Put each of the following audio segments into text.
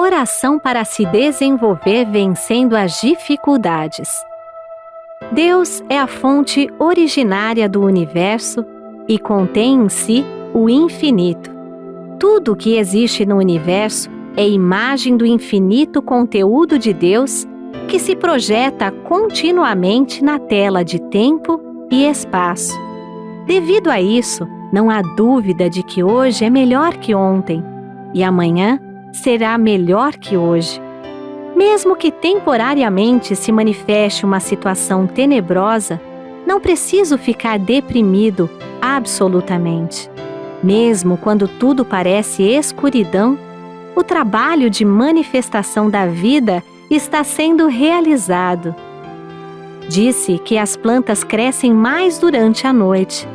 Oração para se desenvolver vencendo as dificuldades. Deus é a fonte originária do universo e contém em si o infinito. Tudo o que existe no universo é imagem do infinito conteúdo de Deus que se projeta continuamente na tela de tempo e espaço. Devido a isso, não há dúvida de que hoje é melhor que ontem e amanhã será melhor que hoje. Mesmo que temporariamente se manifeste uma situação tenebrosa, não preciso ficar deprimido absolutamente. Mesmo quando tudo parece escuridão, o trabalho de manifestação da vida está sendo realizado. Disse que as plantas crescem mais durante a noite.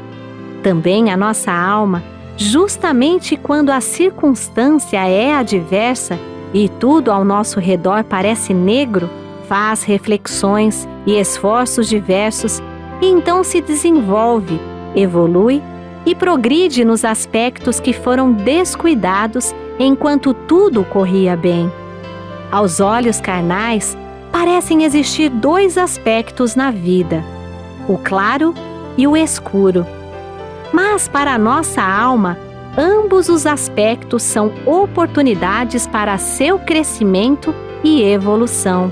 Também a nossa alma, justamente quando a circunstância é adversa e tudo ao nosso redor parece negro, faz reflexões e esforços diversos e então se desenvolve, evolui e progride nos aspectos que foram descuidados enquanto tudo corria bem. Aos olhos carnais, parecem existir dois aspectos na vida, o claro e o escuro. Mas para a nossa alma, ambos os aspectos são oportunidades para seu crescimento e evolução.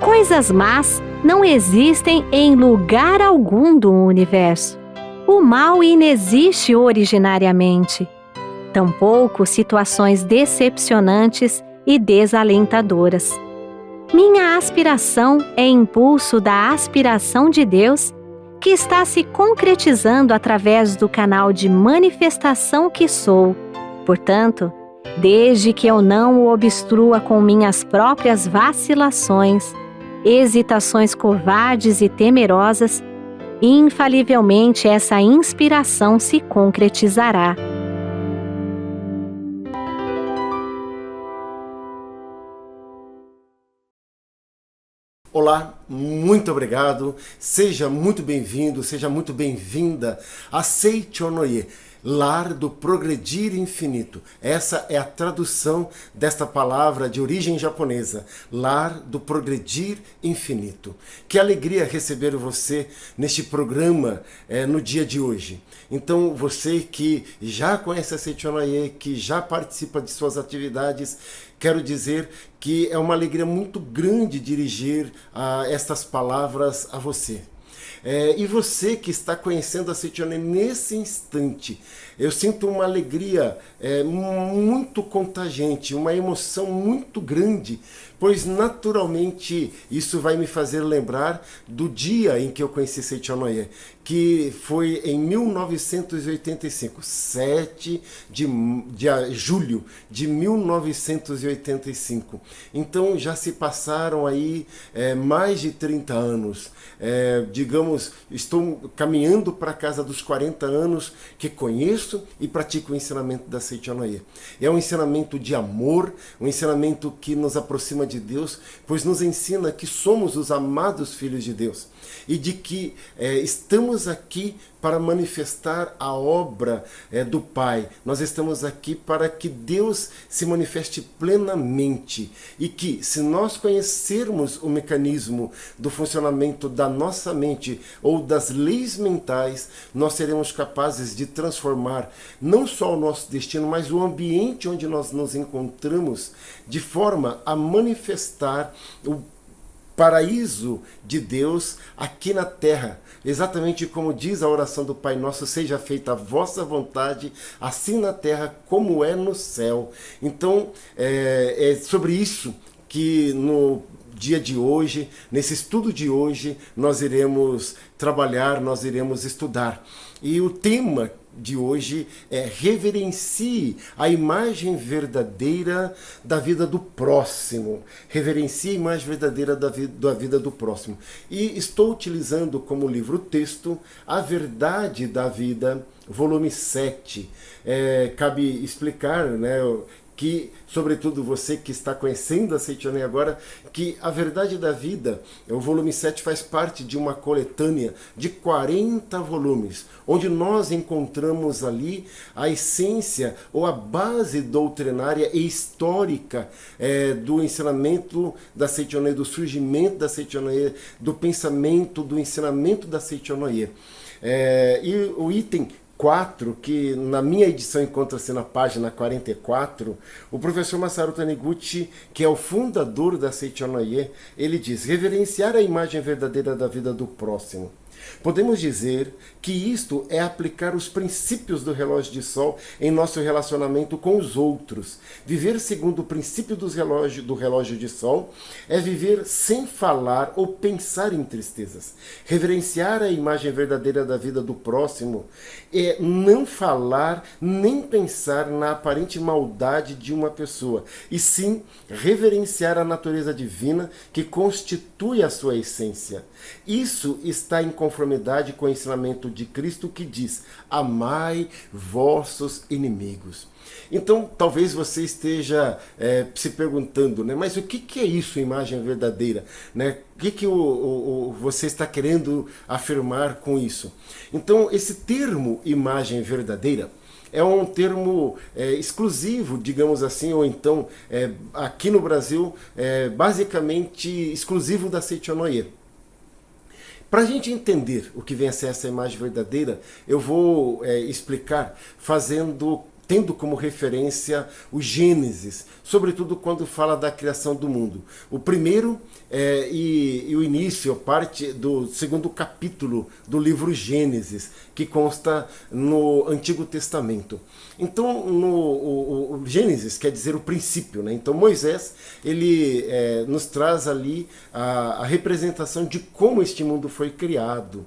Coisas más não existem em lugar algum do universo. O mal inexiste originariamente. Tampouco situações decepcionantes e desalentadoras. Minha aspiração é impulso da aspiração de Deus, que está se concretizando através do canal de manifestação que sou. Portanto, desde que eu não o obstrua com minhas próprias vacilações, hesitações covardes e temerosas, infalivelmente essa inspiração se concretizará. Olá, muito obrigado, seja muito bem-vindo, seja muito bem-vinda a Seichonoye, Lar do Progredir Infinito. Essa é a tradução desta palavra de origem japonesa, Lar do Progredir Infinito. Que alegria receber você neste programa no dia de hoje. Então, você que já conhece a Seichonoye, que já participa de suas atividades, quero dizer que é uma alegria muito grande dirigir estas palavras a você. E você que está conhecendo a Seichonoye nesse instante, eu sinto uma alegria muito contagiante, uma emoção muito grande, pois naturalmente isso vai me fazer lembrar do dia em que eu conheci Seichonoye, que foi em 1985, 7 de julho de 1985. Então já se passaram aí mais de 30 anos. Digamos, estou caminhando para a casa dos 40 anos que conheço e pratico o ensinamento da Seichonoye. É um ensinamento de amor, um ensinamento que nos aproxima de Deus, pois nos ensina que somos os amados filhos de Deus e de que estamos aqui para manifestar a obra do Pai. Nós estamos aqui para que Deus se manifeste plenamente e que, se nós conhecermos o mecanismo do funcionamento da nossa mente ou das leis mentais, nós seremos capazes de transformar não só o nosso destino, mas o ambiente onde nós nos encontramos, de forma a manifestar o paraíso de Deus aqui na terra. Exatamente como diz a oração do Pai Nosso, seja feita a vossa vontade, assim na terra como é no céu. Então, é sobre isso que no dia de hoje, nesse estudo de hoje, nós iremos trabalhar, nós iremos estudar. E o tema de hoje é: reverencie a imagem verdadeira da vida do próximo. Reverencie a imagem verdadeira da vida do próximo. E estou utilizando como livro-texto A Verdade da Vida, volume 7. Cabe explicar, né, que, sobretudo você que está conhecendo a Seitianoye agora, que a Verdade da Vida, o volume 7, faz parte de uma coletânea de 40 volumes, onde nós encontramos ali a essência ou a base doutrinária e histórica do ensinamento da Seitianoye, do surgimento da Seitianoye, do pensamento, do ensinamento da Seitianoye. E o item 4, que na minha edição encontra-se na página 44, o professor Masaru Taniguchi, que é o fundador da Seitianoye, ele diz: reverenciar a imagem verdadeira da vida do próximo. Podemos dizer que isto é aplicar os princípios do relógio de sol em nosso relacionamento com os outros. Viver segundo o princípio do relógio de sol é viver sem falar ou pensar em tristezas. Reverenciar a imagem verdadeira da vida do próximo é não falar nem pensar na aparente maldade de uma pessoa, e sim reverenciar a natureza divina que constitui a sua essência. Isso está em conformidade com o ensinamento de Cristo, que diz: amai vossos inimigos. Então, talvez você esteja se perguntando, né? Mas o que é isso, imagem verdadeira? Né? O que você está querendo afirmar com isso? Então, esse termo imagem verdadeira é um termo exclusivo, digamos assim, ou então, aqui no Brasil, basicamente exclusivo da Seitianoye. Para a gente entender o que vem a ser essa imagem verdadeira, eu vou explicar tendo como referência o Gênesis, sobretudo quando fala da criação do mundo. O primeiro e o início, parte do segundo capítulo do livro Gênesis, que consta no Antigo Testamento. Então, o Gênesis quer dizer o princípio, né? Então, Moisés, ele nos traz ali a representação de como este mundo foi criado.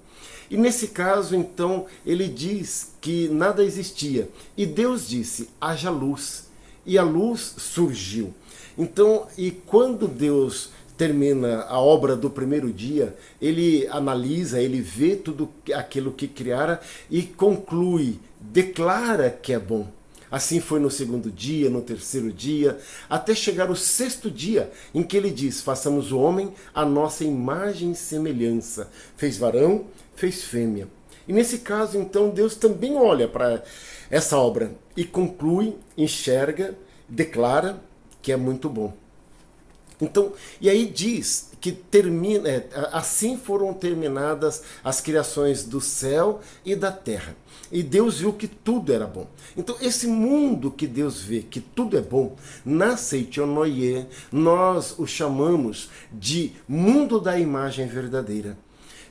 E nesse caso, então, ele diz que nada existia. E Deus disse: haja luz. E a luz surgiu. Então, e quando Deus termina a obra do primeiro dia, ele analisa, ele vê tudo aquilo que criara e conclui, declara que é bom. Assim foi no segundo dia, no terceiro dia, até chegar o sexto dia, em que ele diz: façamos o homem à nossa imagem e semelhança. Fez varão, fez fêmea. E nesse caso, então, Deus também olha para essa obra e conclui, enxerga, declara que é muito bom. Então, e aí diz que assim foram terminadas as criações do céu e da terra. E Deus viu que tudo era bom. Então, esse mundo que Deus vê, que tudo é bom, na Seitianoye, nós o chamamos de mundo da imagem verdadeira.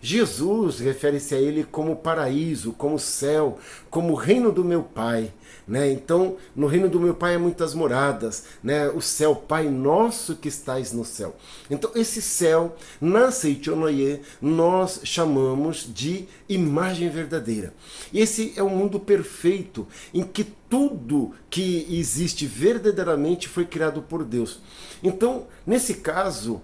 Jesus refere-se a ele como paraíso, como céu, como reino do meu Pai. Né? Então, no reino do meu Pai há muitas moradas, né? O céu, Pai nosso que estais no céu. Então, esse céu, na Seitianoye, nós chamamos de imagem verdadeira. E esse é um mundo perfeito, em que tudo que existe verdadeiramente foi criado por Deus. Então, nesse caso,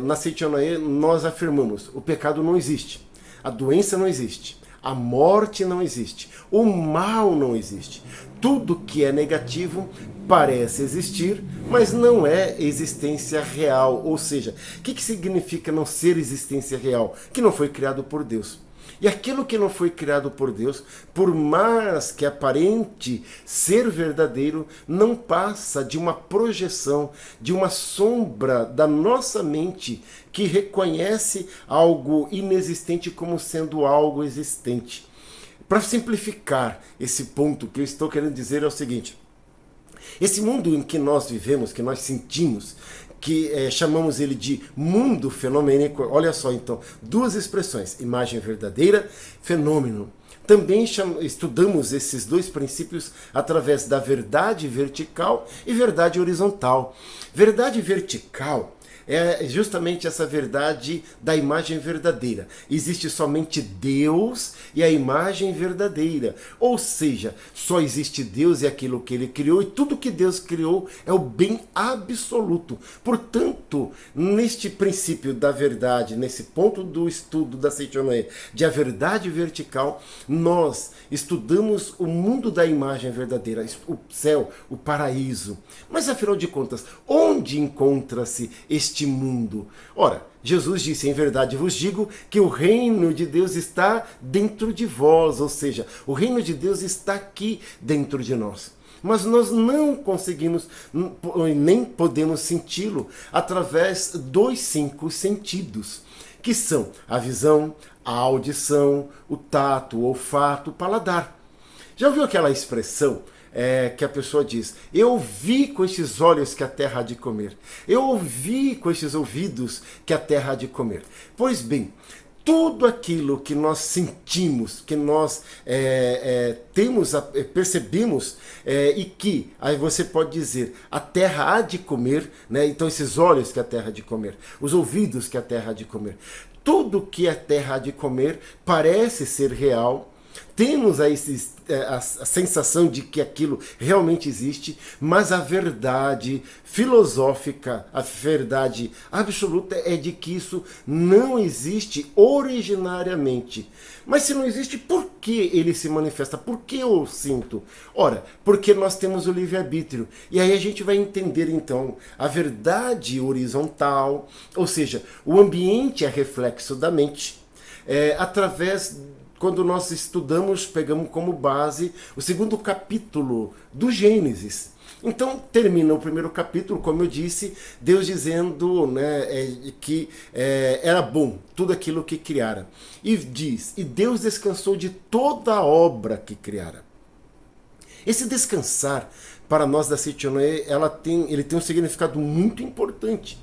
na Seitianoye, nós afirmamos: o pecado não existe, a doença não existe, a morte não existe, o mal não existe. Tudo que é negativo parece existir, mas não é existência real. Ou seja, o que significa não ser existência real? Que não foi criado por Deus. E aquilo que não foi criado por Deus, por mais que aparente ser verdadeiro, não passa de uma projeção, de uma sombra da nossa mente que reconhece algo inexistente como sendo algo existente. Para simplificar esse ponto, que eu estou querendo dizer é o seguinte: esse mundo em que nós vivemos, que nós sentimos, que chamamos ele de mundo fenomênico. Olha só, então, duas expressões: imagem verdadeira, fenômeno. Também estudamos esses dois princípios através da verdade vertical e verdade horizontal. Verdade vertical é justamente essa verdade da imagem verdadeira. Existe somente Deus e a imagem verdadeira. Ou seja, só existe Deus e aquilo que Ele criou, e tudo que Deus criou é o bem absoluto. Portanto, ponto, neste princípio da verdade, nesse ponto do estudo da Seichonoye, de a verdade vertical, nós estudamos o mundo da imagem verdadeira, o céu, o paraíso. Mas afinal de contas, onde encontra-se este mundo? Ora, Jesus disse, em verdade vos digo que o reino de Deus está dentro de vós, ou seja, o reino de Deus está aqui dentro de nós. Mas nós não conseguimos, nem podemos senti-lo através dos 5 sentidos, que são a visão, a audição, o tato, o olfato, o paladar. Já ouviu aquela expressão que a pessoa diz, eu vi com estes olhos que a terra há de comer, eu ouvi com estes ouvidos que a terra há de comer? Pois bem, tudo aquilo que nós sentimos, que nós percebemos e que, aí você pode dizer, a terra há de comer, né? Então esses olhos que a terra há de comer, os ouvidos que a terra há de comer, tudo que a terra há de comer parece ser real. Temos a sensação de que aquilo realmente existe, mas a verdade filosófica, a verdade absoluta é de que isso não existe originariamente. Mas se não existe, por que ele se manifesta? Por que eu sinto? Ora, porque nós temos o livre-arbítrio. E aí a gente vai entender então a verdade horizontal, ou seja, o ambiente é reflexo da mente, através. Quando nós estudamos, pegamos como base o 2º capítulo do Gênesis. Então, termina o 1º capítulo, como eu disse, Deus dizendo, né, que era bom tudo aquilo que criara. E diz, e Deus descansou de toda a obra que criara. Esse descansar, para nós da Seichonoye, ele tem um significado muito importante.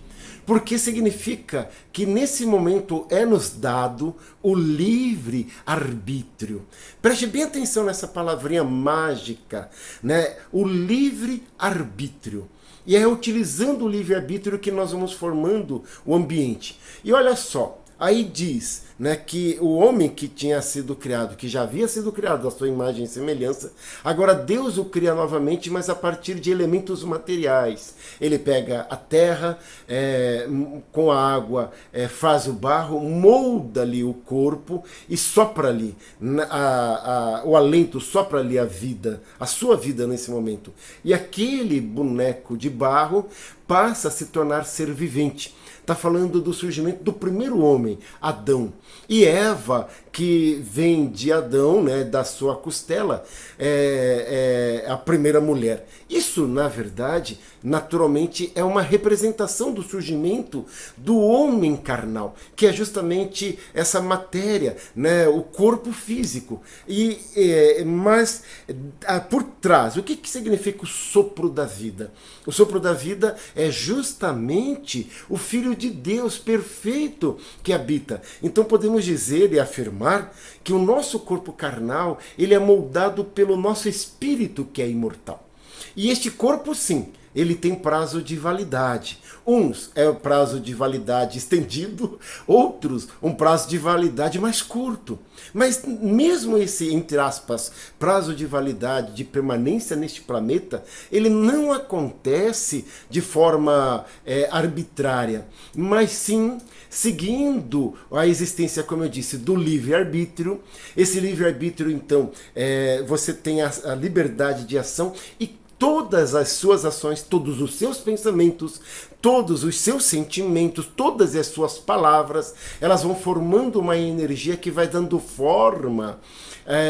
Porque significa que nesse momento é nos dado o livre arbítrio. Preste bem atenção nessa palavrinha mágica, né? O livre arbítrio. E é utilizando o livre arbítrio que nós vamos formando o ambiente. E olha só, aí diz, né, que o homem que tinha sido criado, que já havia sido criado à sua imagem e semelhança, agora Deus o cria novamente, mas a partir de elementos materiais. Ele pega a terra, com a água, faz o barro, molda-lhe o corpo e sopra ali o alento, sopra ali a vida, a sua vida nesse momento. E aquele boneco de barro passa a se tornar ser vivente. Está falando do surgimento do primeiro homem, Adão. E Eva, que vem de Adão, né, da sua costela, a primeira mulher. Isso, na verdade, naturalmente, é uma representação do surgimento do homem carnal, que é justamente essa matéria, né, o corpo físico. Mas, por trás, o que significa o sopro da vida? O sopro da vida é justamente o Filho de Deus perfeito que habita. Então podemos dizer e afirmar que o nosso corpo carnal, ele é moldado pelo nosso espírito que é imortal. E este corpo, sim, ele tem prazo de validade. Uns é o prazo de validade estendido, outros um prazo de validade mais curto. Mas mesmo esse, entre aspas, prazo de validade, de permanência neste planeta, ele não acontece de forma arbitrária, mas sim seguindo a existência, como eu disse, do livre-arbítrio. Esse livre-arbítrio, então, você tem a liberdade de ação e todas as suas ações, todos os seus pensamentos, todos os seus sentimentos, todas as suas palavras, elas vão formando uma energia que vai dando forma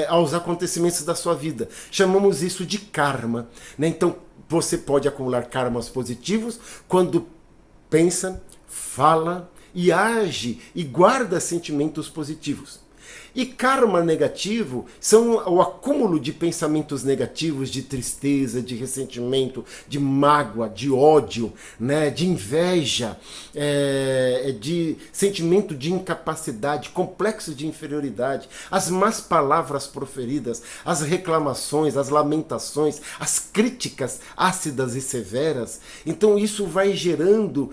aos acontecimentos da sua vida. Chamamos isso de karma, né? Então, você pode acumular karmas positivos quando pensa, fala e age e guarda sentimentos positivos. E karma negativo são o acúmulo de pensamentos negativos, de tristeza, de ressentimento, de mágoa, de ódio, né, de inveja, de sentimento de incapacidade, complexo de inferioridade, as más palavras proferidas, as reclamações, as lamentações, as críticas ácidas e severas. Então isso vai gerando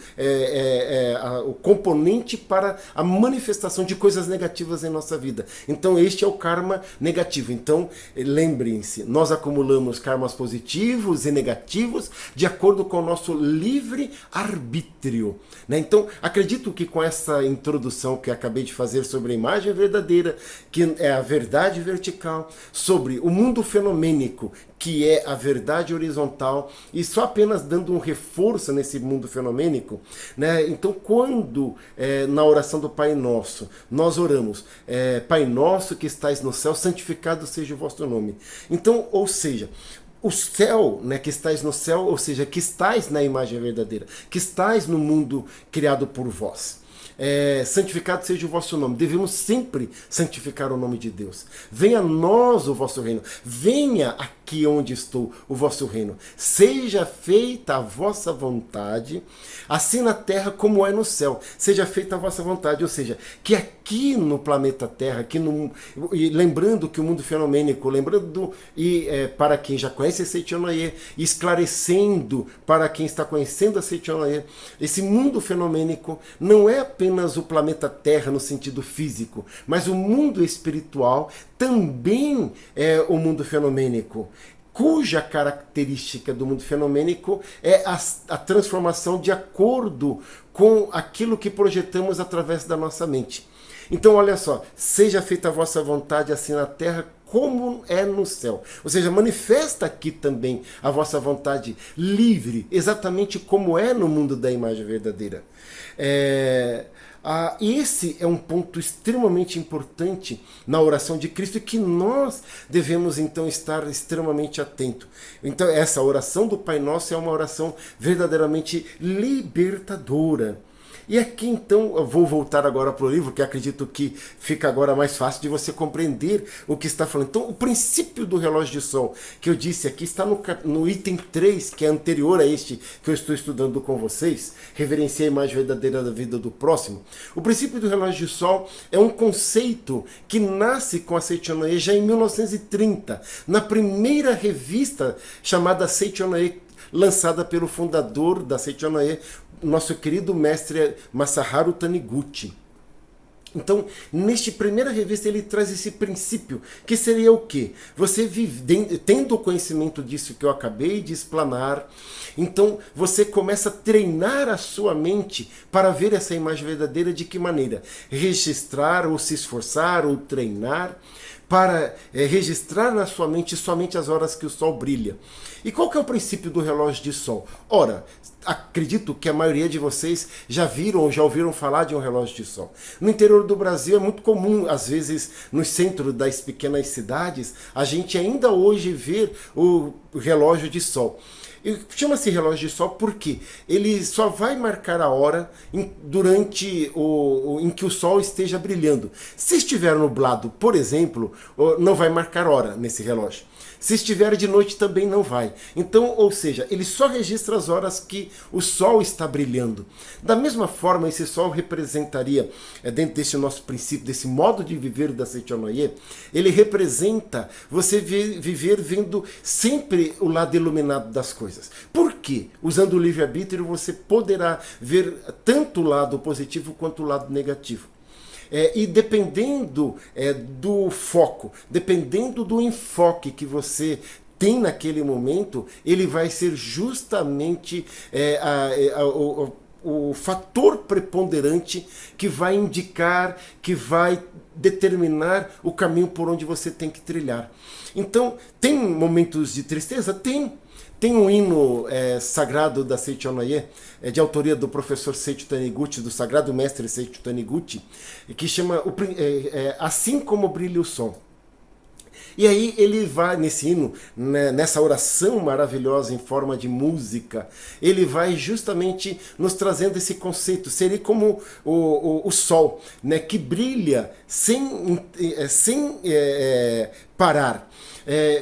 o componente para a manifestação de coisas negativas em nossa vida. Então este é o karma negativo. Então lembrem-se, nós acumulamos karmas positivos e negativos de acordo com o nosso livre arbítrio, né? Então acredito que com essa introdução que acabei de fazer sobre a imagem verdadeira, que é a verdade vertical, sobre o mundo fenomênico, que é a verdade horizontal, e só apenas dando um reforço nesse mundo fenomênico, né? Então, quando na oração do Pai Nosso, nós oramos, Pai Nosso que estais no céu, santificado seja o vosso nome. Então, ou seja, o céu, né, que estais no céu, ou seja, que estais na imagem verdadeira, que estais no mundo criado por vós. Santificado seja o vosso nome. Devemos sempre santificar o nome de Deus. Venha a nós o vosso reino. Venha aqui onde estou o vosso reino. Seja feita a vossa vontade, assim na terra como é no céu. Seja feita a vossa vontade. Ou seja, que aqui no planeta Terra, e lembrando que o mundo fenomênico, para quem já conhece a Seichonoye, esclarecendo para quem está conhecendo a Seichonoye, esse mundo fenomênico não é apenas o planeta Terra no sentido físico, mas o mundo espiritual também é o mundo fenomênico, cuja característica do mundo fenomênico é a transformação de acordo com aquilo que projetamos através da nossa mente. Então, olha só, seja feita a vossa vontade assim na terra como é no céu. Ou seja, manifesta aqui também a vossa vontade livre, exatamente como é no mundo da imagem verdadeira. Esse é um ponto extremamente importante na oração de Cristo e que nós devemos então estar extremamente atentos. Então essa oração do Pai Nosso é uma oração verdadeiramente libertadora. E aqui então, eu vou voltar agora para o livro, que acredito que fica agora mais fácil de você compreender o que está falando. Então, o princípio do relógio de sol, que eu disse aqui, está no item 3, que é anterior a este que eu estou estudando com vocês, reverenciar a imagem verdadeira da vida do próximo. O princípio do relógio de sol é um conceito que nasce com a Seichonoye já em 1930, na primeira revista chamada Seichonoye, lançada pelo fundador da Seichonoye, nosso querido mestre Masaharu Taniguchi. Então, nesta primeira revista, ele traz esse princípio, que seria o quê? Você tendo o conhecimento disso que eu acabei de explanar, então você começa a treinar a sua mente para ver essa imagem verdadeira de que maneira? Registrar, ou se esforçar, ou treinar, para registrar na sua mente somente as horas que o sol brilha. E qual que é o princípio do relógio de sol? Ora, acredito que a maioria de vocês já viram ou já ouviram falar de um relógio de sol. No interior do Brasil é muito comum, às vezes no centro das pequenas cidades, a gente ainda hoje ver o relógio de sol. Chama-se relógio de sol porque ele só vai marcar a hora durante em que o sol esteja brilhando. Se estiver nublado, por exemplo, não vai marcar hora nesse relógio. Se estiver de noite também não vai. Então, ou seja, ele só registra as horas que o sol está brilhando. Da mesma forma, esse sol representaria, dentro desse nosso princípio, desse modo de viver da Seichonoye, ele representa você viver vendo sempre o lado iluminado das coisas. Por quê? Usando o livre-arbítrio, você poderá ver tanto o lado positivo quanto o lado negativo. E dependendo do foco, dependendo do enfoque que você tem naquele momento, ele vai ser justamente o fator preponderante que vai indicar, que vai determinar o caminho por onde você tem que trilhar. Então, tem momentos de tristeza? Tem. Tem um hino sagrado da Seichonoye, de autoria do professor Seicho Taniguchi, do sagrado mestre Seicho Taniguchi, que chama Assim Como Brilha o Sol. E aí ele vai, nesse hino, nessa oração maravilhosa em forma de música, ele vai justamente nos trazendo esse conceito. Seria como o sol, né, que brilha sem parar.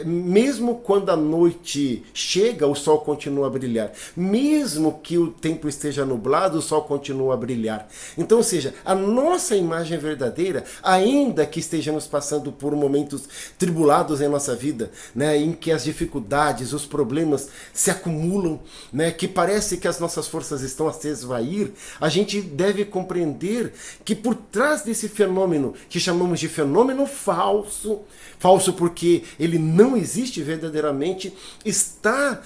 Mesmo quando a noite chega, o sol continua a brilhar. Mesmo que o tempo esteja nublado, o sol continua a brilhar. Então, ou seja, a nossa imagem verdadeira, ainda que estejamos passando por momentos tribulados em nossa vida, né, em que as dificuldades, os problemas se acumulam, né, que parece que as nossas forças estão a se esvair, a gente deve compreender que por trás desse fenômeno, que chamamos de fenômeno falso porque ele não existe verdadeiramente, está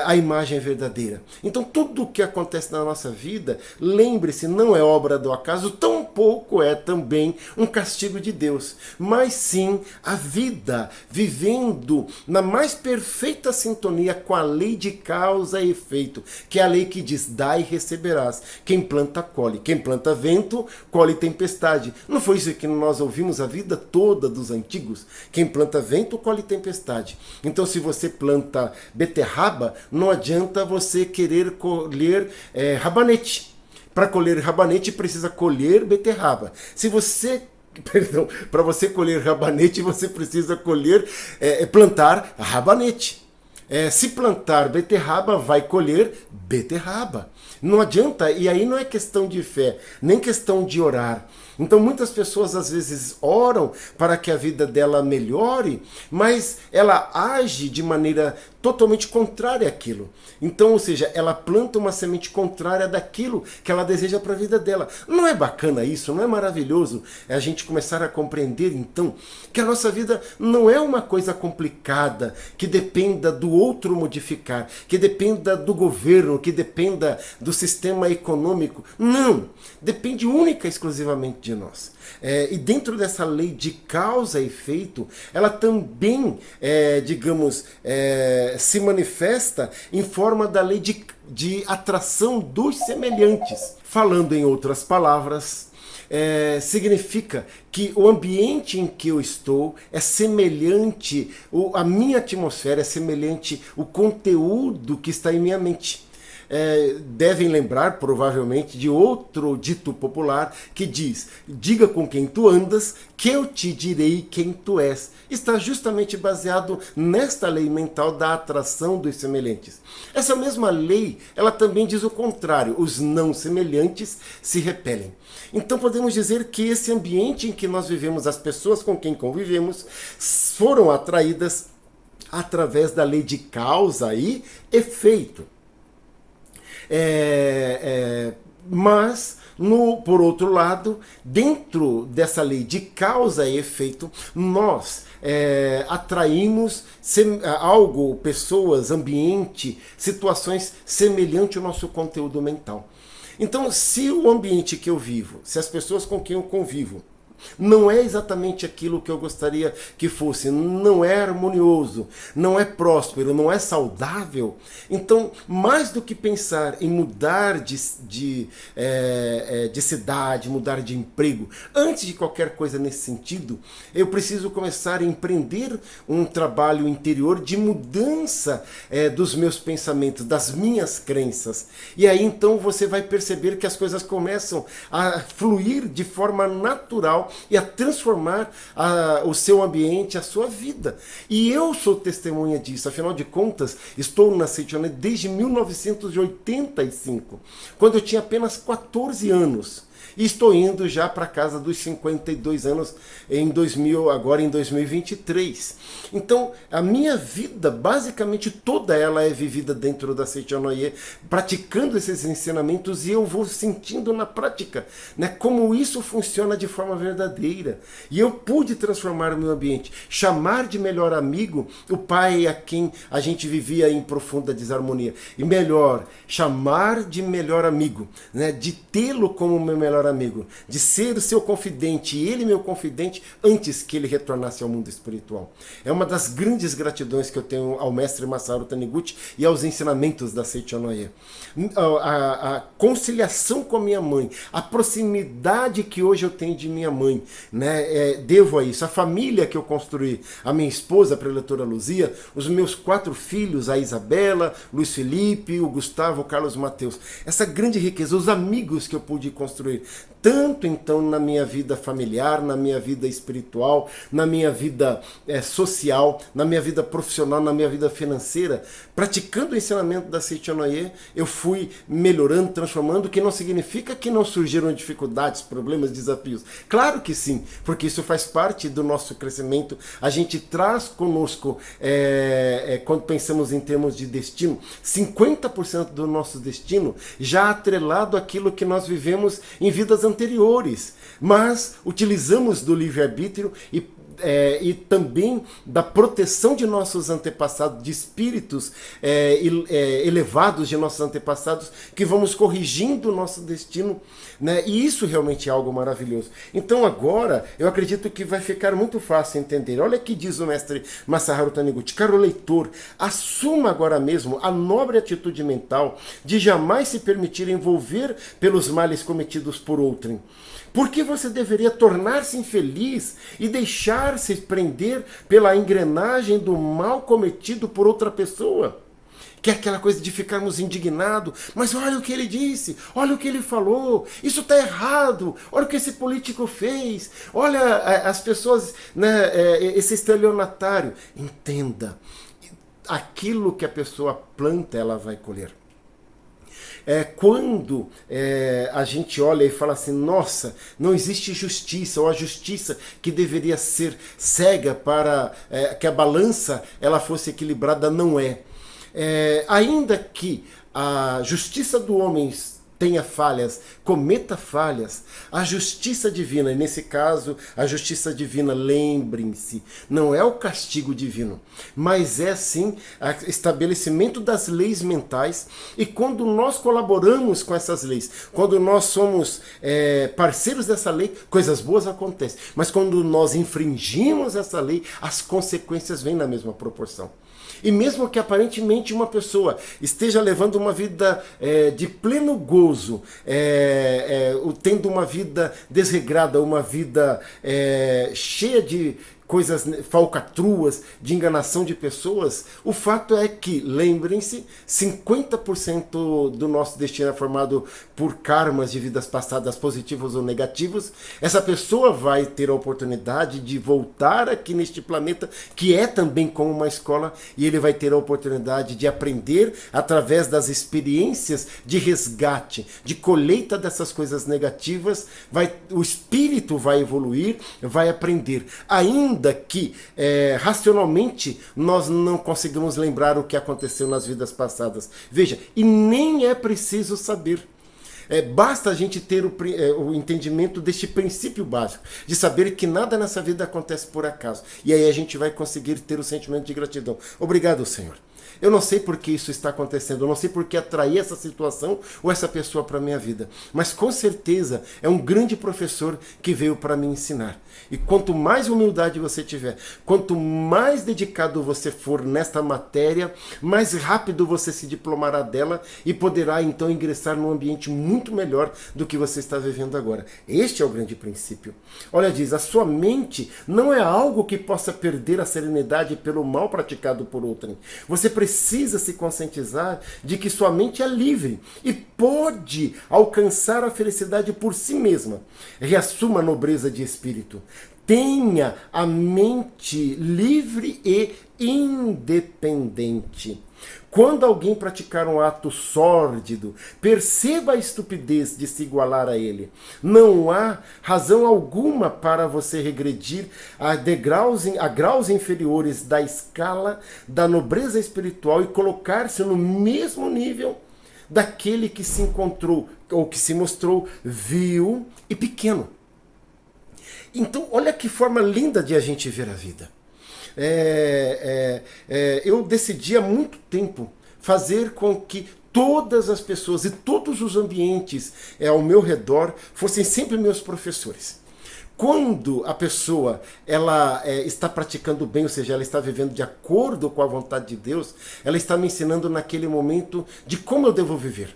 a imagem verdadeira. Então tudo o que acontece na nossa vida, lembre-se, não é obra do acaso, tampouco é também um castigo de Deus, mas sim a vida vivendo na mais perfeita sintonia com a lei de causa e efeito, que é a lei que diz: dá e receberás. Quem planta, colhe. Quem planta vento, colhe tempestade. Não foi isso que nós ouvimos a vida toda dos antigos? Quem planta vento, colhe tempestade. Então, se você planta beterraba, não adianta você querer colher rabanete. Para colher rabanete, precisa colher beterraba. Para você colher rabanete, você precisa plantar rabanete. Se plantar beterraba, vai colher beterraba. Não adianta, e aí não é questão de fé, nem questão de orar. Então muitas pessoas às vezes oram para que a vida dela melhore, mas ela age de maneira totalmente contrária àquilo. Então, ou seja, ela planta uma semente contrária daquilo que ela deseja para a vida dela. Não é bacana isso? Não é maravilhoso a gente começar a compreender, então, que a nossa vida não é uma coisa complicada, que dependa do outro modificar, que dependa do governo, que dependa do sistema econômico. Não! Depende única e exclusivamente de nós. E dentro dessa lei de causa e efeito, ela também, se manifesta em forma da lei de atração dos semelhantes. Falando em outras palavras, significa que o ambiente em que eu estou é semelhante, a minha atmosfera é semelhante ao conteúdo que está em minha mente. Devem lembrar provavelmente de outro dito popular que diz: diga com quem tu andas, que eu te direi quem tu és. Está justamente baseado nesta lei mental da atração dos semelhantes. Essa mesma lei, ela também diz o contrário: os não semelhantes se repelem. Então podemos dizer que esse ambiente em que nós vivemos, as pessoas com quem convivemos, foram atraídas através da lei de causa e efeito. Mas, por outro lado, dentro dessa lei de causa e efeito, nós atraímos algo, pessoas, ambiente, situações semelhantes ao nosso conteúdo mental. Então, se o ambiente que eu vivo, se as pessoas com quem eu convivo, não é exatamente aquilo que eu gostaria que fosse, não é harmonioso, não é próspero, não é saudável, então, mais do que pensar em mudar de cidade, mudar de emprego, antes de qualquer coisa nesse sentido, eu preciso começar a empreender um trabalho interior de mudança dos meus pensamentos, das minhas crenças. E aí então você vai perceber que as coisas começam a fluir de forma natural e a transformar o seu ambiente, a sua vida. E eu sou testemunha disso, afinal de contas, estou na Seichoné desde 1985, quando eu tinha apenas 14 anos. E estou indo já para casa dos 52 anos agora em 2023. Então, a minha vida, basicamente toda ela é vivida dentro da Seichoné, praticando esses ensinamentos, e eu vou sentindo na prática, né, como isso funciona de forma verdadeira. E eu pude transformar o meu ambiente, chamar de melhor amigo o pai a quem a gente vivia em profunda desarmonia. E melhor, chamar de melhor amigo, né, de tê-lo como meu melhor amigo, de ser o seu confidente e ele meu confidente antes que ele retornasse ao mundo espiritual. É uma das grandes gratidões que eu tenho ao mestre Masaru Taniguchi e aos ensinamentos da Seichoné. A conciliação com a minha mãe, a proximidade que hoje eu tenho de minha mãe, né, devo a isso. A família que eu construí, a minha esposa, a preletora Luzia, os meus 4 filhos, a Isabela, Luiz Felipe, o Gustavo, o Carlos Mateus. Essa grande riqueza, os amigos que eu pude construir evoluir. Tanto então na minha vida familiar, na minha vida espiritual, na minha vida social, na minha vida profissional, na minha vida financeira. Praticando o ensinamento da Seichonoye, eu fui melhorando, transformando, o que não significa que não surgiram dificuldades, problemas, desafios. Claro que sim, porque isso faz parte do nosso crescimento. A gente traz conosco, quando pensamos em termos de destino, 50% do nosso destino já atrelado àquilo que nós vivemos em vidas anteriores, mas utilizamos do livre-arbítrio e também da proteção de nossos antepassados, de espíritos elevados de nossos antepassados, que vamos corrigindo o nosso destino, né? E isso realmente é algo maravilhoso. Então agora, eu acredito que vai ficar muito fácil entender. Olha o que diz o mestre Masaharu Taniguchi: caro leitor, assuma agora mesmo a nobre atitude mental de jamais se permitir envolver pelos males cometidos por outrem. Por que você deveria tornar-se infeliz e deixar-se prender pela engrenagem do mal cometido por outra pessoa? Que é aquela coisa de ficarmos indignados. Mas olha o que ele disse, olha o que ele falou, isso está errado, olha o que esse político fez, olha as pessoas, né, esse estelionatário. Entenda, aquilo que a pessoa planta, ela vai colher. Quando a gente olha e fala assim, nossa, não existe justiça, ou a justiça que deveria ser cega para que a balança ela fosse equilibrada, não é. Ainda que a justiça do homem tenha falhas, cometa falhas, a justiça divina, e nesse caso, a justiça divina, lembrem-se, não é o castigo divino, mas é sim o estabelecimento das leis mentais, e quando nós colaboramos com essas leis, quando nós somos parceiros dessa lei, coisas boas acontecem, mas quando nós infringimos essa lei, as consequências vêm na mesma proporção. E mesmo que aparentemente uma pessoa esteja levando uma vida de pleno gozo, tendo uma vida desregrada, uma vida cheia de coisas, falcatruas, de enganação de pessoas, o fato é que, lembrem-se, 50% do nosso destino é formado por karmas de vidas passadas, positivos ou negativos. Essa pessoa vai ter a oportunidade de voltar aqui neste planeta, que é também como uma escola, e ele vai ter a oportunidade de aprender através das experiências de resgate, de colheita dessas coisas negativas. O espírito vai evoluir, vai aprender. Ainda que racionalmente nós não conseguimos lembrar o que aconteceu nas vidas passadas. Veja, e nem é preciso saber. Basta a gente ter o entendimento deste princípio básico, de saber que nada nessa vida acontece por acaso. E aí a gente vai conseguir ter o sentimento de gratidão. Obrigado, Senhor. Eu não sei por que isso está acontecendo, eu não sei por que atrair essa situação ou essa pessoa para a minha vida, mas com certeza é um grande professor que veio para me ensinar. E quanto mais humildade você tiver, quanto mais dedicado você for nesta matéria, mais rápido você se diplomará dela e poderá então ingressar num ambiente muito melhor do que você está vivendo agora. Este é o grande princípio. Olha, diz, a sua mente não é algo que possa perder a serenidade pelo mal praticado por outrem. Você precisa se conscientizar de que sua mente é livre e pode alcançar a felicidade por si mesma. Reassuma a nobreza de espírito. Tenha a mente livre e independente. Quando alguém praticar um ato sórdido, perceba a estupidez de se igualar a ele. Não há razão alguma para você regredir a graus inferiores da escala da nobreza espiritual e colocar-se no mesmo nível daquele que se encontrou ou que se mostrou vil e pequeno. Então, olha que forma linda de a gente ver a vida. Eu decidi há muito tempo fazer com que todas as pessoas e todos os ambientes ao meu redor fossem sempre meus professores. Quando a pessoa ela está praticando bem, ou seja, ela está vivendo de acordo com a vontade de Deus, ela está me ensinando naquele momento de como eu devo viver.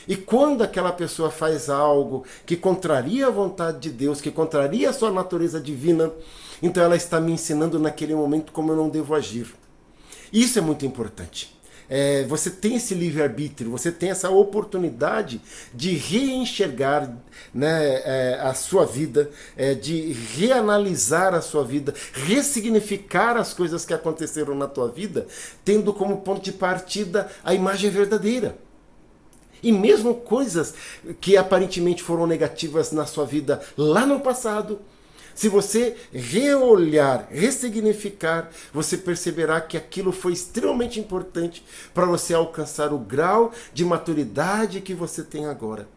E quando aquela pessoa faz algo que contraria a vontade de Deus, que contraria a sua natureza divina, então ela está me ensinando naquele momento como eu não devo agir. Isso é muito importante. você tem esse livre-arbítrio, você tem essa oportunidade de reenxergar, né, a sua vida, de reanalisar a sua vida, ressignificar as coisas que aconteceram na tua vida, tendo como ponto de partida a imagem verdadeira. E mesmo coisas que aparentemente foram negativas na sua vida lá no passado, se você reolhar, ressignificar, você perceberá que aquilo foi extremamente importante para você alcançar o grau de maturidade que você tem agora.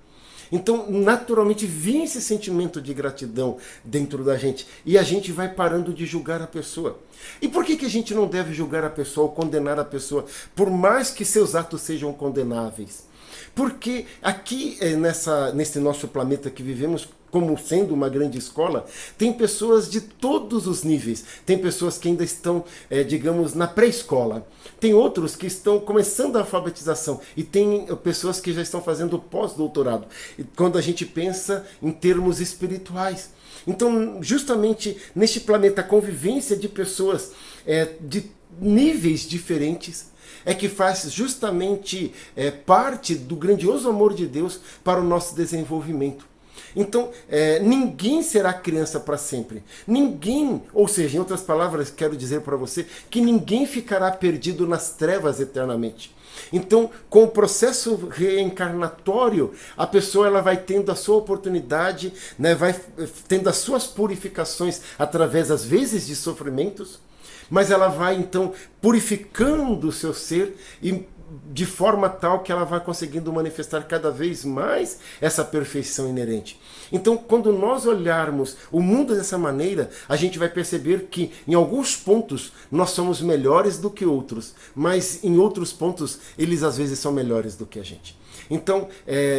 Então, naturalmente, vem esse sentimento de gratidão dentro da gente. E a gente vai parando de julgar a pessoa. E por que a gente não deve julgar a pessoa ou condenar a pessoa, por mais que seus atos sejam condenáveis? Porque aqui, nesse nosso planeta que vivemos, como sendo uma grande escola, tem pessoas de todos os níveis. Tem pessoas que ainda estão, digamos, na pré-escola. Tem outros que estão começando a alfabetização. E tem pessoas que já estão fazendo pós-doutorado. Quando a gente pensa em termos espirituais. Então, justamente neste planeta, a convivência de pessoas de níveis diferentes é que faz justamente parte do grandioso amor de Deus para o nosso desenvolvimento. Então, ninguém será criança para sempre. Ninguém, ou seja, em outras palavras, quero dizer para você que ninguém ficará perdido nas trevas eternamente. Então, com o processo reencarnatório, a pessoa ela vai tendo a sua oportunidade, né, vai tendo as suas purificações através, às vezes, de sofrimentos, mas ela vai, então, purificando o seu ser e de forma tal que ela vai conseguindo manifestar cada vez mais essa perfeição inerente. Então, quando nós olharmos o mundo dessa maneira, a gente vai perceber que, em alguns pontos, nós somos melhores do que outros, mas em outros pontos, eles às vezes são melhores do que a gente. Então,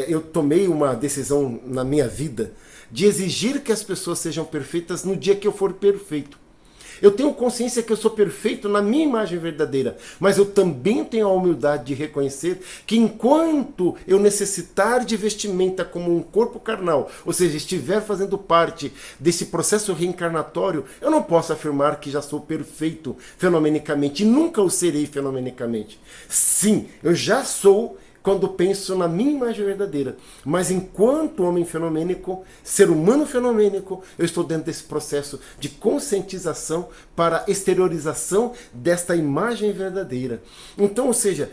eu tomei uma decisão na minha vida de exigir que as pessoas sejam perfeitas no dia que eu for perfeito. Eu tenho consciência que eu sou perfeito na minha imagem verdadeira, mas eu também tenho a humildade de reconhecer que enquanto eu necessitar de vestimenta como um corpo carnal, ou seja, estiver fazendo parte desse processo reencarnatório, eu não posso afirmar que já sou perfeito fenomenicamente, e nunca o serei fenomenicamente. Sim, eu já sou quando penso na minha imagem verdadeira. Mas enquanto homem fenomênico, ser humano fenomênico, eu estou dentro desse processo de conscientização para exteriorização desta imagem verdadeira. Então, ou seja,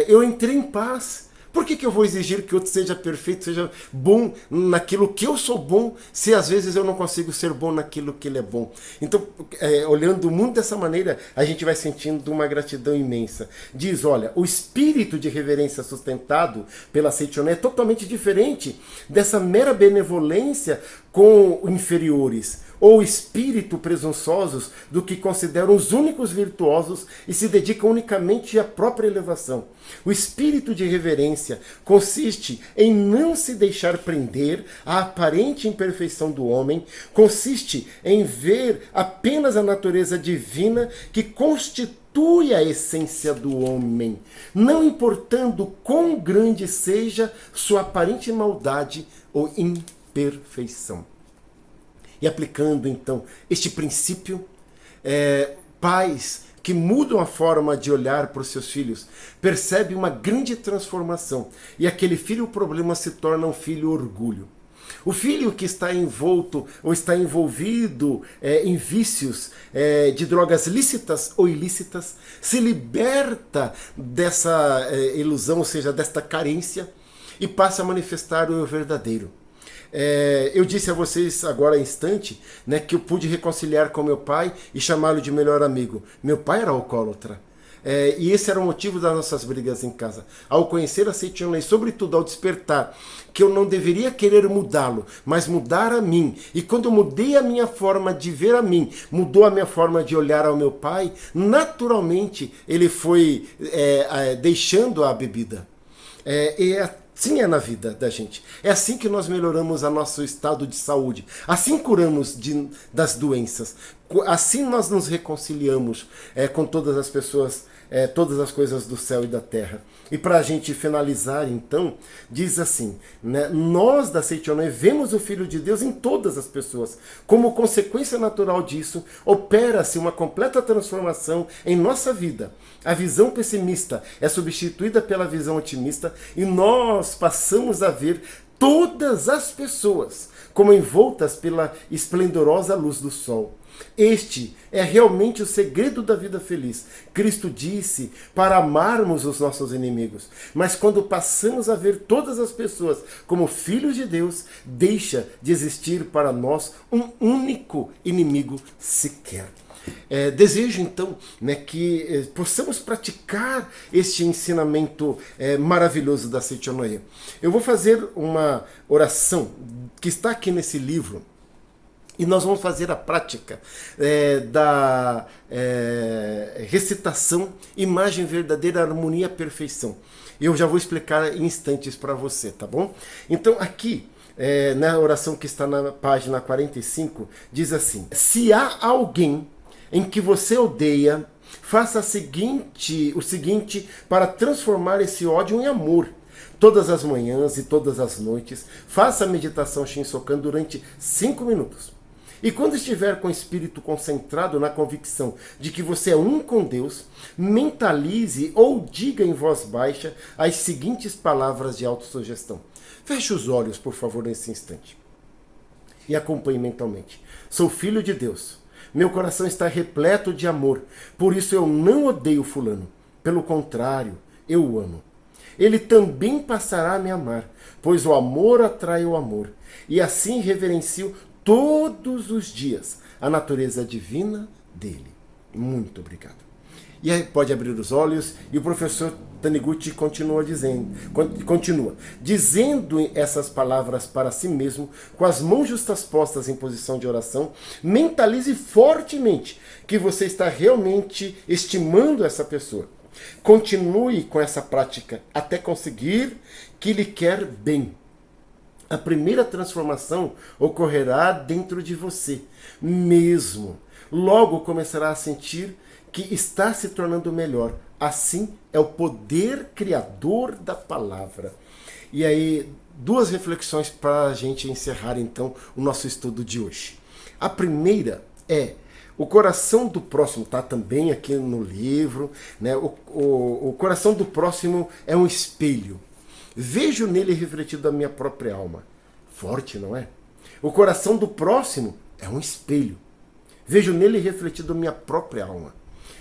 eu entrei em paz. Por que eu vou exigir que outro seja perfeito, seja bom naquilo que eu sou bom, se às vezes eu não consigo ser bom naquilo que ele é bom? Então, olhando o mundo dessa maneira, a gente vai sentindo uma gratidão imensa. Diz, olha, o espírito de reverência sustentado pela Seichoné é totalmente diferente dessa mera benevolência com inferiores, ou espírito presunçosos do que consideram os únicos virtuosos e se dedicam unicamente à própria elevação. O espírito de reverência consiste em não se deixar prender à aparente imperfeição do homem, consiste em ver apenas a natureza divina que constitui a essência do homem, não importando quão grande seja sua aparente maldade ou imperfeição. E aplicando, então, este princípio, pais que mudam a forma de olhar para os seus filhos percebem uma grande transformação. E aquele filho problema se torna um filho orgulho. O filho que está envolto ou está envolvido em vícios de drogas lícitas ou ilícitas se liberta dessa ilusão, ou seja, desta carência, e passa a manifestar o eu verdadeiro. Eu disse a vocês agora há instante, né, que eu pude reconciliar com meu pai e chamá-lo de melhor amigo. Meu pai era alcoólatra. E esse era o motivo das nossas brigas em casa. Ao conhecer a Seichoné e sobretudo ao despertar que eu não deveria querer mudá-lo, mas mudar a mim. E quando eu mudei a minha forma de ver a mim, mudou a minha forma de olhar ao meu pai, naturalmente ele foi deixando a bebida. Assim é na vida da gente. É assim que nós melhoramos o nosso estado de saúde. Assim curamos das doenças. Assim nós nos reconciliamos com todas as pessoas todas as coisas do céu e da terra. E para a gente finalizar, então, diz assim, né, nós da Seitonai vemos o Filho de Deus em todas as pessoas. Como consequência natural disso, opera-se uma completa transformação em nossa vida. A visão pessimista é substituída pela visão otimista e nós passamos a ver todas as pessoas como envoltas pela esplendorosa luz do sol. Este é realmente o segredo da vida feliz. Cristo disse para amarmos os nossos inimigos. Mas quando passamos a ver todas as pessoas como filhos de Deus, deixa de existir para nós um único inimigo sequer. Desejo então, né, que possamos praticar este ensinamento maravilhoso da Seitonai. Eu vou fazer uma oração que está aqui nesse livro. E nós vamos fazer a prática da recitação, imagem verdadeira, harmonia, perfeição. Eu já vou explicar em instantes para você, tá bom? Então aqui, na oração que está na página 45, diz assim: se há alguém em que você odeia, faça o seguinte para transformar esse ódio em amor. Todas as manhãs e todas as noites, faça a meditação Shinsokan durante 5 minutos. E quando estiver com o espírito concentrado na convicção de que você é um com Deus, mentalize ou diga em voz baixa as seguintes palavras de autossugestão. Feche os olhos, por favor, nesse instante. E acompanhe mentalmente. Sou filho de Deus. Meu coração está repleto de amor. Por isso eu não odeio fulano. Pelo contrário, eu o amo. Ele também passará a me amar, pois o amor atrai o amor. E assim reverencio todos os dias a natureza divina dele. Muito obrigado. E aí pode abrir os olhos e o professor Taniguchi continua dizendo essas palavras para si mesmo, com as mãos justapostas em posição de oração. Mentalize fortemente que você está realmente estimando essa pessoa. Continue com essa prática até conseguir que lhe quer bem. A primeira transformação ocorrerá dentro de você mesmo. Logo começará a sentir que está se tornando melhor. Assim é o poder criador da palavra. E aí, 2 reflexões para a gente encerrar então o nosso estudo de hoje. A primeira é: o coração do próximo, está também aqui no livro, né? O coração do próximo é um espelho. Vejo nele refletido a minha própria alma. Forte, não é? O coração do próximo é um espelho. Vejo nele refletido a minha própria alma.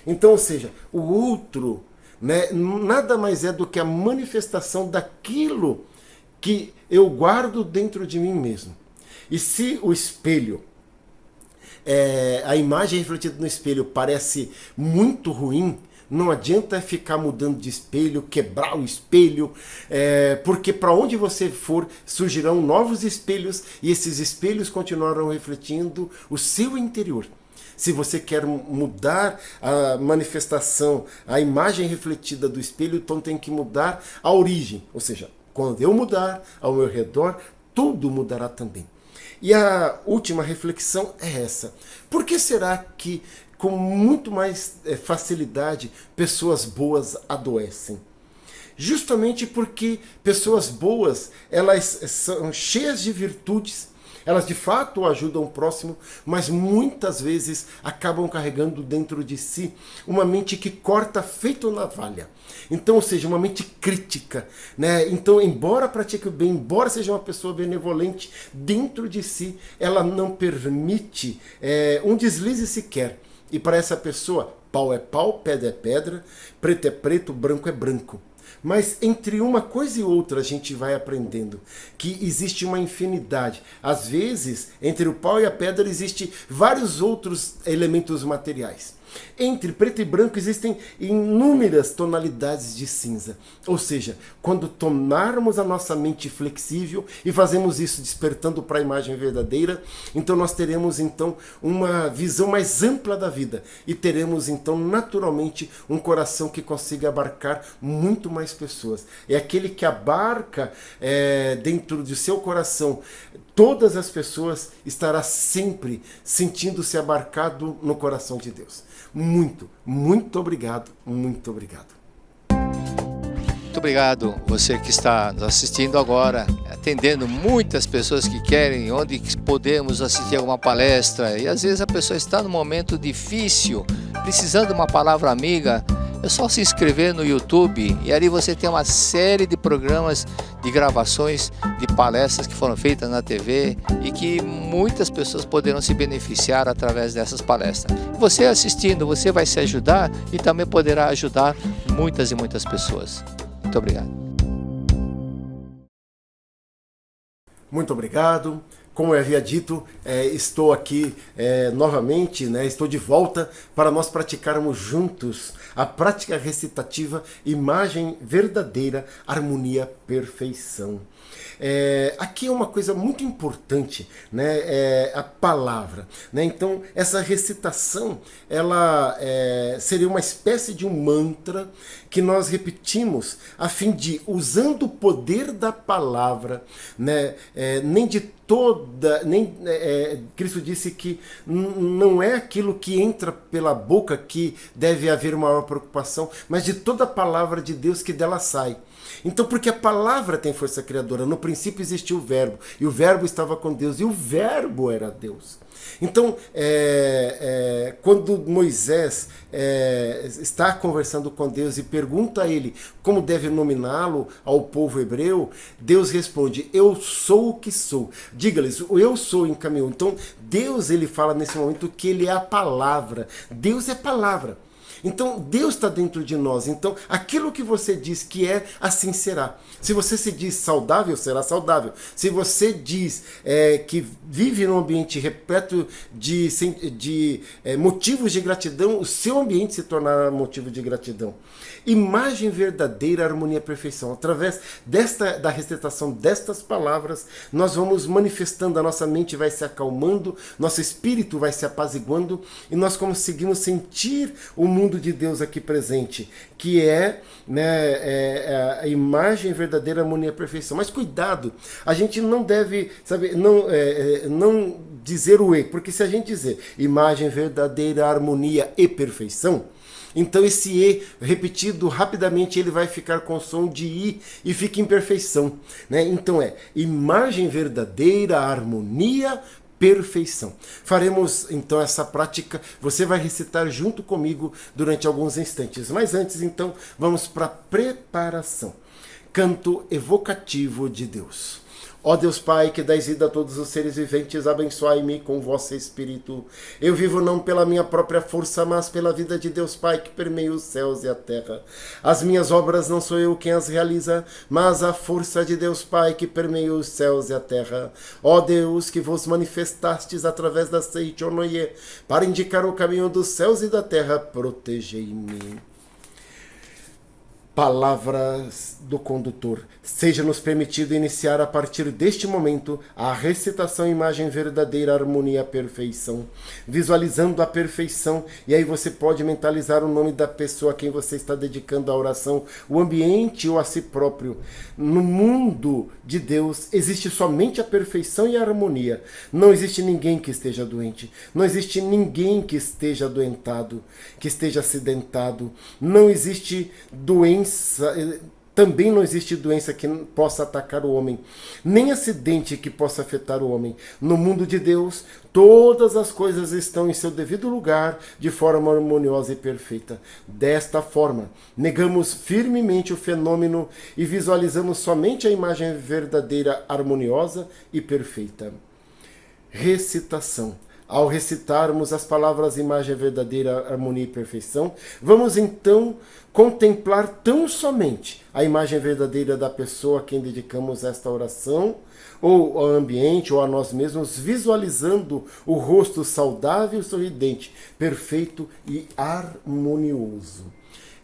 Então, ou seja, o outro, né, nada mais é do que a manifestação daquilo que eu guardo dentro de mim mesmo. E se o espelho, a imagem refletida no espelho parece muito ruim, não adianta ficar mudando de espelho, quebrar o espelho, porque para onde você for surgirão novos espelhos e esses espelhos continuarão refletindo o seu interior. Se você quer mudar a manifestação, a imagem refletida do espelho, então tem que mudar a origem. Ou seja, quando eu mudar ao meu redor, tudo mudará também. E a última reflexão é essa. Por que será que com muito mais facilidade pessoas boas adoecem? Justamente porque pessoas boas, elas são cheias de virtudes, elas de fato ajudam o próximo, mas muitas vezes acabam carregando dentro de si uma mente que corta feito navalha. Então, ou seja, uma mente crítica, né? Então, embora pratique o bem, embora seja uma pessoa benevolente, dentro de si ela não permite um deslize sequer. E para essa pessoa, pau é pau, pedra é pedra, preto é preto, branco é branco. Mas entre uma coisa e outra a gente vai aprendendo que existe uma infinidade. Às vezes, entre o pau e a pedra existem vários outros elementos materiais. Entre preto e branco existem inúmeras tonalidades de cinza. Ou seja, quando tornarmos a nossa mente flexível e fazemos isso despertando para a imagem verdadeira, então nós teremos então uma visão mais ampla da vida e teremos então naturalmente um coração que consiga abarcar muito mais pessoas. É aquele que abarca dentro do seu coração todas as pessoas estará sempre sentindo-se abarcado no coração de Deus. Muito obrigado, muito obrigado. Muito obrigado você que está nos assistindo agora, atendendo muitas pessoas que querem, onde podemos assistir alguma palestra, e às vezes a pessoa está num momento difícil, precisando de uma palavra amiga. É só se inscrever no YouTube e ali você tem uma série de programas de gravações de palestras que foram feitas na TV e que muitas pessoas poderão se beneficiar através dessas palestras. Você assistindo, você vai se ajudar e também poderá ajudar muitas e muitas pessoas. Muito obrigado. Muito obrigado. Como eu havia dito, estou aqui novamente, estou de volta para nós praticarmos juntos a prática recitativa Imagem Verdadeira, Harmonia, Perfeição. Aqui é uma coisa muito importante, a palavra. Então, essa recitação, ela seria uma espécie de um mantra que nós repetimos a fim de, usando o poder da palavra, Cristo disse que não é aquilo que entra pela boca que deve haver maior preocupação, mas de toda a palavra de Deus que dela sai. Então, porque a palavra tem força criadora. No princípio existiu o verbo, e o verbo estava com Deus, e o verbo era Deus. Então, quando Moisés está conversando com Deus e pergunta a ele como deve nominá-lo ao povo hebreu, Deus responde: eu sou o que sou. Diga-lhes, o eu sou encaminhou. Então, Deus, ele fala nesse momento que ele é a palavra. Deus é palavra. Então, Deus está dentro de nós. Então, aquilo que você diz que é, assim será. Se você se diz saudável, será saudável. Se você diz que vive num ambiente repleto de motivos de gratidão, o seu ambiente se tornará motivo de gratidão. Imagem verdadeira, harmonia, perfeição. Através da recitação destas palavras, nós vamos manifestando, a nossa mente vai se acalmando, nosso espírito vai se apaziguando e nós conseguimos sentir o mundo de Deus aqui presente, que é a imagem verdadeira, harmonia, perfeição. Mas cuidado, a gente não deve, não dizer o E, porque se a gente dizer imagem verdadeira, harmonia e perfeição, então esse E repetido rapidamente ele vai ficar com som de I e fica em perfeição. Então imagem verdadeira, harmonia, perfeição. Faremos então essa prática, você vai recitar junto comigo durante alguns instantes. Mas antes então vamos para a preparação. Canto evocativo de Deus. Ó Deus Pai, que dás vida a todos os seres viventes, abençoai-me com vosso Espírito. Eu vivo não pela minha própria força, mas pela vida de Deus Pai, que permeia os céus e a terra. As minhas obras não sou eu quem as realiza, mas a força de Deus Pai, que permeia os céus e a terra. Ó Deus, que vos manifestastes através da Seichonoye, para indicar o caminho dos céus e da terra, protegei-me. Palavras do condutor. Seja-nos permitido iniciar a partir deste momento a recitação imagem verdadeira, harmonia, perfeição, visualizando a perfeição, e aí você pode mentalizar o nome da pessoa a quem você está dedicando a oração, o ambiente ou a si próprio. No mundo de Deus existe somente a perfeição e a harmonia. Não existe ninguém que esteja doente, não existe ninguém que esteja adoentado, que esteja acidentado, não existe doença. Também não existe doença que possa atacar o homem, nem acidente que possa afetar o homem. No mundo de Deus, todas as coisas estão em seu devido lugar, de forma harmoniosa e perfeita. Desta forma, negamos firmemente o fenômeno e visualizamos somente a imagem verdadeira, harmoniosa e perfeita. Recitação. Ao recitarmos as palavras imagem verdadeira, harmonia e perfeição, vamos então contemplar tão somente a imagem verdadeira da pessoa a quem dedicamos esta oração, ou ao ambiente, ou a nós mesmos, visualizando o rosto saudável e sorridente, perfeito e harmonioso.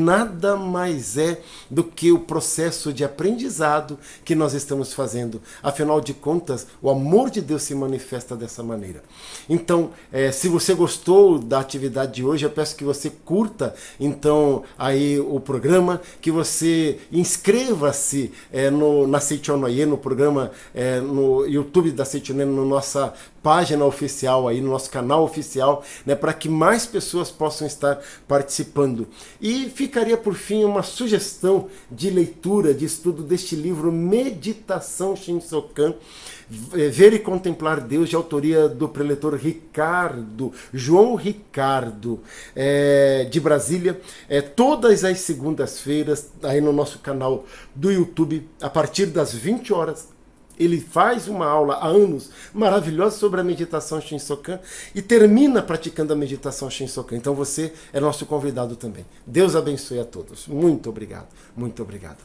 nada mais é do que o processo de aprendizado que nós estamos fazendo. Afinal de contas, o amor de Deus se manifesta dessa maneira. Então, se você gostou da atividade de hoje, eu peço que você curta então aí o programa, que você inscreva-se na Seichonoye, no programa no YouTube da Seichonoye, na nossa página oficial aí, no nosso canal oficial, né, para que mais pessoas possam estar participando. E ficaria por fim uma sugestão de leitura, de estudo deste livro Meditação Shinsokan, Ver e Contemplar Deus, de autoria do preletor João Ricardo, de Brasília, todas as segundas-feiras, aí no nosso canal do YouTube, a partir das 20 horas, ele faz uma aula há anos maravilhosa sobre a meditação Shinsokan e termina praticando a meditação Shinsokan. Então você é nosso convidado também. Deus abençoe a todos. Muito obrigado. Muito obrigado.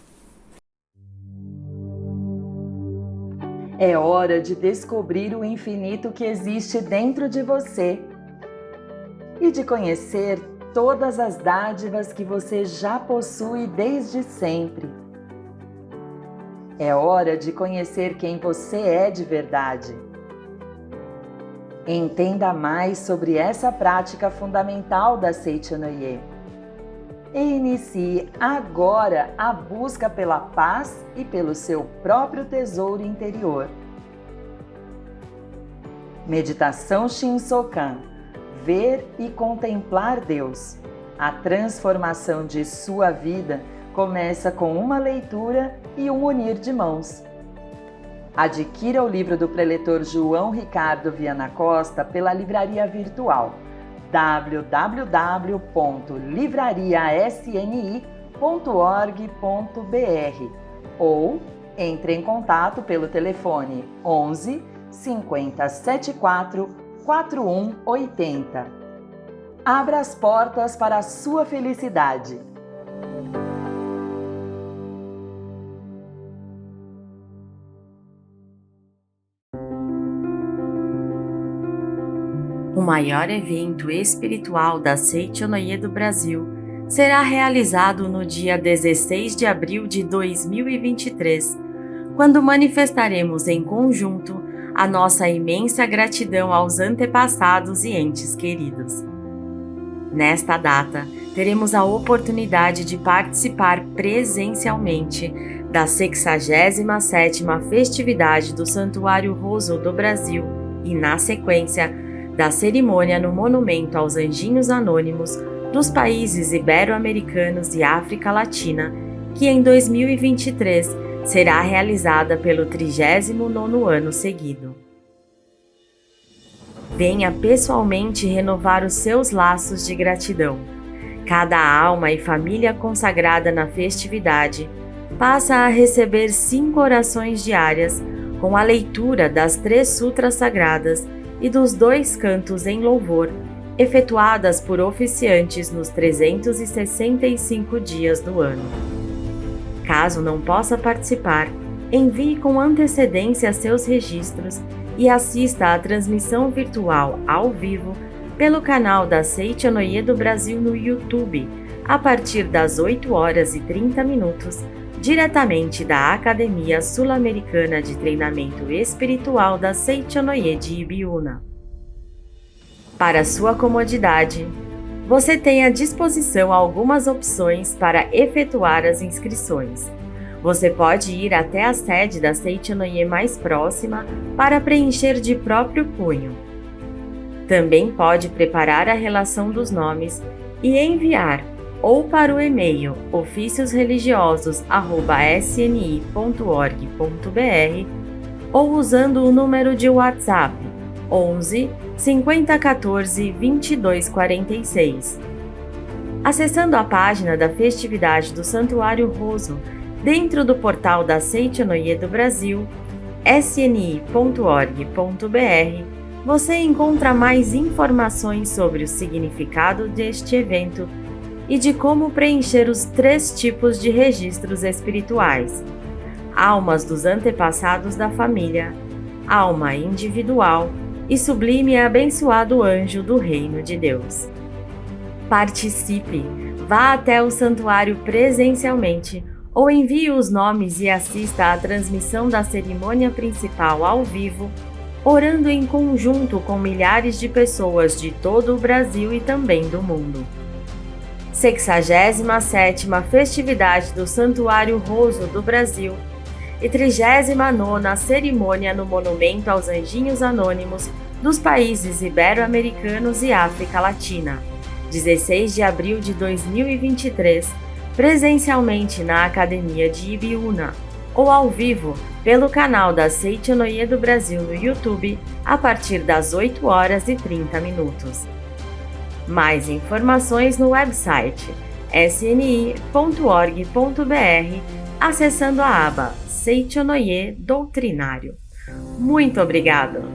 É hora de descobrir o infinito que existe dentro de você e de conhecer todas as dádivas que você já possui desde sempre. É hora de conhecer quem você é de verdade. Entenda mais sobre essa prática fundamental da Seichonoye. E inicie agora a busca pela paz e pelo seu próprio tesouro interior. Meditação Shinsokan. Ver e contemplar Deus. A transformação de sua vida começa com uma leitura e um unir de mãos. Adquira o livro do preletor João Ricardo Viana Costa pela livraria virtual www.livrariasni.org.br ou entre em contato pelo telefone 11 50 74 4180. Abra as portas para a sua felicidade. O maior evento espiritual da Seichonoye do Brasil será realizado no dia 16 de abril de 2023, quando manifestaremos em conjunto a nossa imensa gratidão aos antepassados e entes queridos. Nesta data, teremos a oportunidade de participar presencialmente da 67ª festividade do Santuário Roso do Brasil e, na sequência, da cerimônia no Monumento aos Anjinhos Anônimos dos países ibero-americanos e África Latina, que em 2023 será realizada pelo 39º ano seguido. Venha pessoalmente renovar os seus laços de gratidão. Cada alma e família consagrada na festividade passa a receber 5 orações diárias com a leitura das 3 sutras sagradas e dos 2 cantos em louvor, efetuadas por oficiantes nos 365 dias do ano. Caso não possa participar, envie com antecedência seus registros e assista à transmissão virtual ao vivo pelo canal da Seichonoye do Brasil no YouTube, a partir das 8h30, diretamente da Academia Sul-Americana de Treinamento Espiritual da Seichonoye de Ibiúna. Para sua comodidade, você tem à disposição algumas opções para efetuar as inscrições. Você pode ir até a sede da Seichonoye mais próxima para preencher de próprio punho. Também pode preparar a relação dos nomes e enviar ou para o e-mail oficiosreligiosos@sni.org.br ou usando o número de WhatsApp 11 50 14 22 46. Acessando a página da festividade do Santuário Roso dentro do portal da Seichonoye do Brasil, sni.org.br, você encontra mais informações sobre o significado deste evento e de como preencher os 3 tipos de registros espirituais: almas dos antepassados da família, alma individual e sublime e abençoado anjo do Reino de Deus. Participe! Vá até o santuário presencialmente ou envie os nomes e assista à transmissão da cerimônia principal ao vivo, orando em conjunto com milhares de pessoas de todo o Brasil e também do mundo. 67ª Festividade do Santuário Roso do Brasil e 39ª Cerimônia no Monumento aos Anjinhos Anônimos dos países ibero-americanos e África Latina, 16 de abril de 2023, presencialmente na Academia de Ibiúna, ou ao vivo pelo canal da Seitonoye do Brasil no YouTube, a partir das 8h30. Mais informações no website sni.org.br, acessando a aba Seitonoye Doutrinário. Muito obrigado!